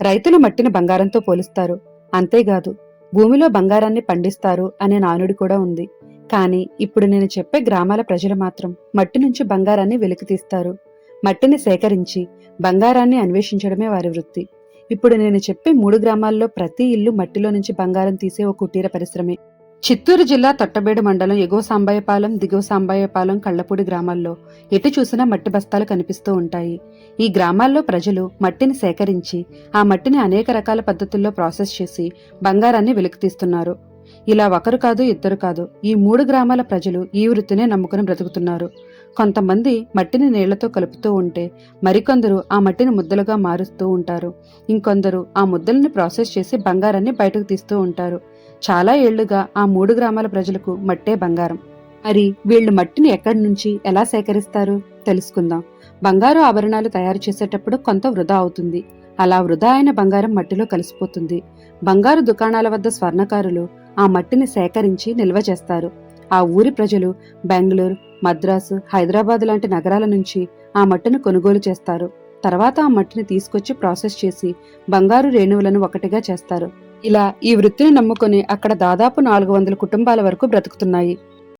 రైతులు మట్టిని బంగారంతో పోలుస్తారు. అంతేకాదు భూమిలో బంగారాన్ని పండిస్తారు అనే నానుడి కూడా ఉంది. కానీ ఇప్పుడు నేను చెప్పే గ్రామాల ప్రజలు మాత్రం మట్టి నుంచి బంగారాన్ని వెలికితీస్తారు. మట్టిని సేకరించి బంగారాన్ని అన్వేషించడమే వారి వృత్తి. ఇప్పుడు నేను చెప్పే 3 గ్రామాల్లో ప్రతి ఇల్లు మట్టిలో నుంచి బంగారం తీసే ఓ కుటీర పరిశ్రమే. చిత్తూరు జిల్లా తొట్టబేడు మండలం ఎగువ సాంబయ్యపాలెం, దిగువ సాంబయ్యపాలెం, కళ్లపూడి గ్రామాల్లో ఎటు చూసినా మట్టి బస్తాలు కనిపిస్తూ ఉంటాయి. ఈ గ్రామాల్లో ప్రజలు మట్టిని సేకరించి ఆ మట్టిని అనేక రకాల పద్ధతుల్లో ప్రాసెస్ చేసి బంగారాన్ని వెలికితీస్తున్నారు. ఇలా ఒకరు కాదు, ఇద్దరు కాదు, ఈ 3 గ్రామాల ప్రజలు ఈ వృత్తినే నమ్ముకుని బ్రతుకుతున్నారు. కొంతమంది మట్టిని నీళ్లతో కలుపుతూ ఉంటే మరికొందరు ఆ మట్టిని ముద్దలుగా మారుస్తూ ఉంటారు. ఇంకొందరు ఆ ముద్దల్ని ప్రాసెస్ చేసి బంగారాన్ని బయటకు తీస్తూ ఉంటారు. చాలా ఏళ్లుగా ఆ 3 గ్రామాల ప్రజలకు మట్టే బంగారం. మరి వీళ్లు మట్టిని ఎక్కడి నుంచి ఎలా సేకరిస్తారు తెలుసుకుందాం. బంగారు ఆభరణాలు తయారు చేసేటప్పుడు కొంత వృధా అవుతుంది. అలా వృధా అయిన బంగారం మట్టిలో కలిసిపోతుంది. బంగారు దుకాణాల వద్ద స్వర్ణకారులు ఆ మట్టిని సేకరించి నిల్వ చేస్తారు. ఆ ఊరి ప్రజలు బెంగళూరు, మద్రాసు, హైదరాబాద్ లాంటి నగరాల నుంచి ఆ మట్టిని కొనుగోలు చేస్తారు. తర్వాత ఆ మట్టిని తీసుకొచ్చి ప్రాసెస్ చేసి బంగారు రేణువులను ఒకటిగా చేస్తారు. ఇలా ఈ వృత్తిని నమ్ముకుని అక్కడ దాదాపు 400 కుటుంబాల వరకు బ్రతుకుతున్నాయి.